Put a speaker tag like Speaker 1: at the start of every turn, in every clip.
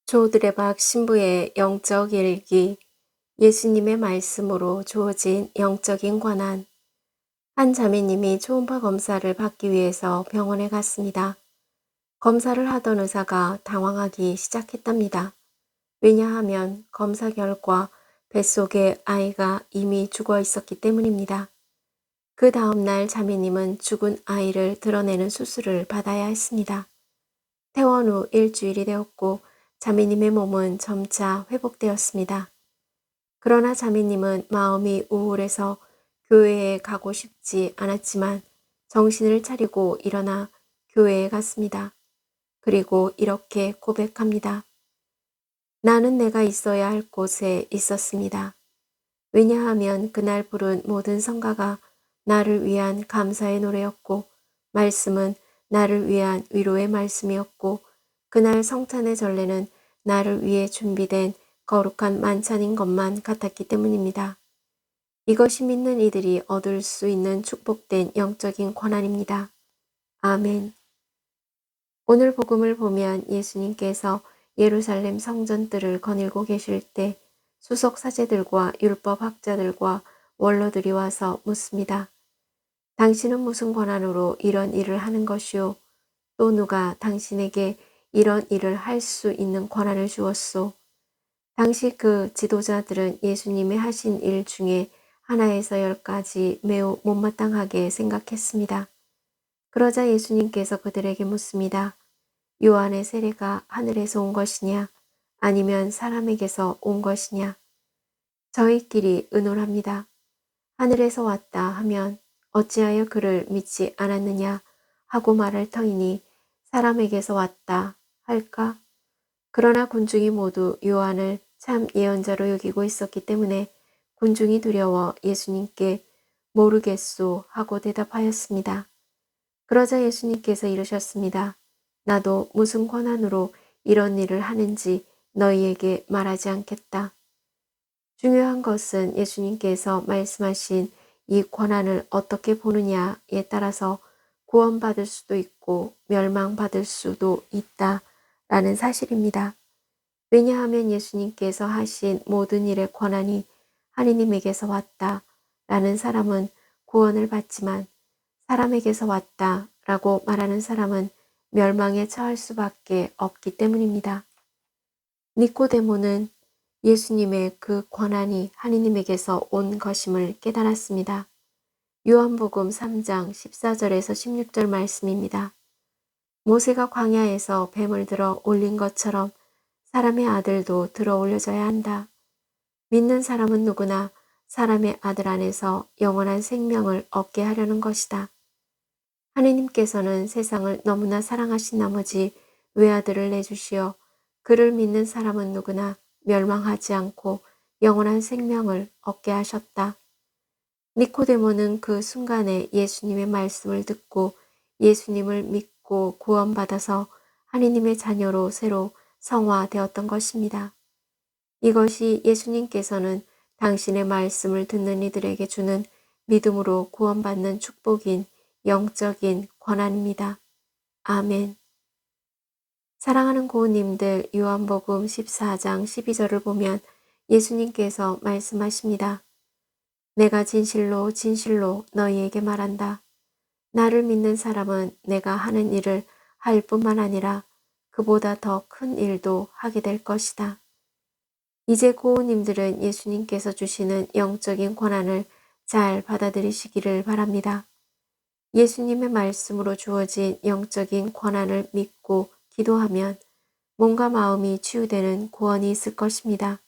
Speaker 1: 조드레박 신부의 영적 일기, 예수님의 말씀으로 주어진 영적인 권한. 한 자매님이 초음파 검사를 받기 위해서 병원에 갔습니다. 검사를 하던 의사가 당황하기 시작했답니다. 왜냐하면 검사 결과 뱃속에 아이가 이미 죽어 있었기 때문입니다. 그 다음날 자매님은 죽은 아이를 드러내는 수술을 받아야 했습니다. 퇴원 후 일주일이 되었고 자매님의 몸은 점차 회복되었습니다. 그러나 자매님은 마음이 우울해서 교회에 가고 싶지 않았지만 정신을 차리고 일어나 교회에 갔습니다. 그리고 이렇게 고백합니다. 나는 내가 있어야 할 곳에 있었습니다. 왜냐하면 그날 부른 모든 성가가 나를 위한 감사의 노래였고 말씀은 나를 위한 위로의 말씀이었고 그날 성찬의 전례는 나를 위해 준비된 거룩한 만찬인 것만 같았기 때문입니다. 이것이 믿는 이들이 얻을 수 있는 축복된 영적인 권한입니다. 아멘. 오늘 복음을 보면 예수님께서 예루살렘 성전들을 거닐고 계실 때 수석 사제들과 율법 학자들과 원로들이 와서 묻습니다. 당신은 무슨 권한으로 이런 일을 하는 것이오? 또 누가 당신에게 이런 일을 할 수 있는 권한을 주었소? 당시 그 지도자들은 예수님이 하신 일 중에 하나에서 10가지 매우 못마땅하게 생각했습니다. 그러자 예수님께서 그들에게 묻습니다. 요한의 세례가 하늘에서 온 것이냐 아니면 사람에게서 온 것이냐? 저희끼리 의논합니다. 하늘에서 왔다 하면 어찌하여 그를 믿지 않았느냐 하고 말할 터이니 사람에게서 왔다 할까? 그러나 군중이 모두 요한을 참 예언자로 여기고 있었기 때문에 군중이 두려워 예수님께 모르겠소 하고 대답하였습니다. 그러자 예수님께서 이르셨습니다. 나도 무슨 권한으로 이런 일을 하는지 너희에게 말하지 않겠다. 중요한 것은 예수님께서 말씀하신 이 권한을 어떻게 보느냐에 따라서 구원받을 수도 있고 멸망받을 수도 있다라는 사실입니다. 왜냐하면 예수님께서 하신 모든 일의 권한이 하느님에게서 왔다라는 사람은 구원을 받지만 사람에게서 왔다라고 말하는 사람은 멸망에 처할 수밖에 없기 때문입니다. 니코데모는 예수님의 그 권한이 하느님에게서 온 것임을 깨달았습니다. 요한복음 3장 14절에서 16절 말씀입니다. 모세가 광야에서 뱀을 들어 올린 것처럼 사람의 아들도 들어 올려져야 한다. 믿는 사람은 누구나 사람의 아들 안에서 영원한 생명을 얻게 하려는 것이다. 하느님께서는 세상을 너무나 사랑하신 나머지 외아들을 내주시어 그를 믿는 사람은 누구나 멸망하지 않고 영원한 생명을 얻게 하셨다. 니코데모는 그 순간에 예수님의 말씀을 듣고 예수님을 믿고 구원받아서 하느님의 자녀로 새로 성화되었던 것입니다. 이것이 예수님께서는 당신의 말씀을 듣는 이들에게 주는 믿음으로 구원받는 축복인 영적인 권한입니다. 아멘. 사랑하는 고우님들, 요한복음 14장 12절을 보면 예수님께서 말씀하십니다. 내가 진실로 진실로 너희에게 말한다. 나를 믿는 사람은 내가 하는 일을 할 뿐만 아니라 그보다 더 큰 일도 하게 될 것이다. 이제 고우님들은 예수님께서 주시는 영적인 권한을 잘 받아들이시기를 바랍니다. 예수님의 말씀으로 주어진 영적인 권한을 믿고 기도하면 몸과 마음이 치유되는 구원이 있을 것입니다.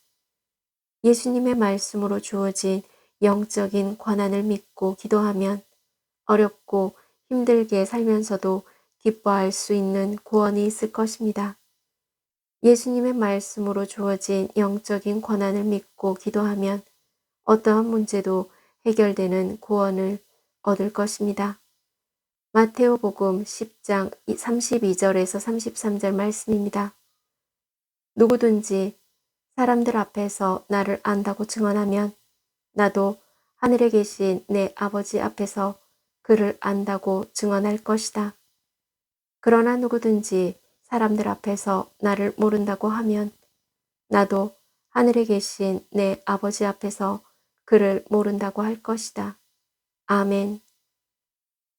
Speaker 1: 예수님의 말씀으로 주어진 영적인 권한을 믿고 기도하면 어렵고 힘들게 살면서도 기뻐할 수 있는 구원이 있을 것입니다. 예수님의 말씀으로 주어진 영적인 권한을 믿고 기도하면 어떠한 문제도 해결되는 구원을 얻을 것입니다. 마테오복음 10장 32절에서 33절 말씀입니다. 누구든지 사람들 앞에서 나를 안다고 증언하면 나도 하늘에 계신 내 아버지 앞에서 그를 안다고 증언할 것이다. 그러나 누구든지 사람들 앞에서 나를 모른다고 하면 나도 하늘에 계신 내 아버지 앞에서 그를 모른다고 할 것이다. 아멘.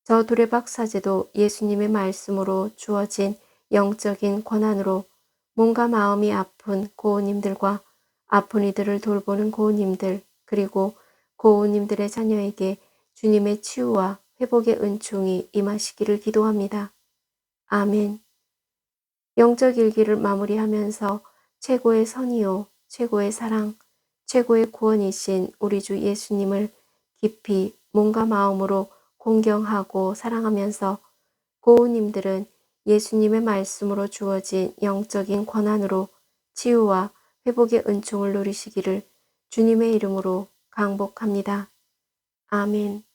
Speaker 1: 저 두레박사제도 예수님의 말씀으로 주어진 영적인 권한으로 몸과 마음이 아픈 고우님들과 아픈 이들을 돌보는 고우님들 그리고 고우님들의 자녀에게 주님의 치유와 회복의 은총이 임하시기를 기도합니다. 아멘. 영적 일기를 마무리하면서 최고의 선이요, 최고의 사랑, 최고의 구원이신 우리 주 예수님을 깊이 몸과 마음으로 공경하고 사랑하면서 고우님들은 예수님의 말씀으로 주어진 영적인 권한으로 치유와 회복의 은총을 누리시기를 주님의 이름으로 강복합니다. 아멘.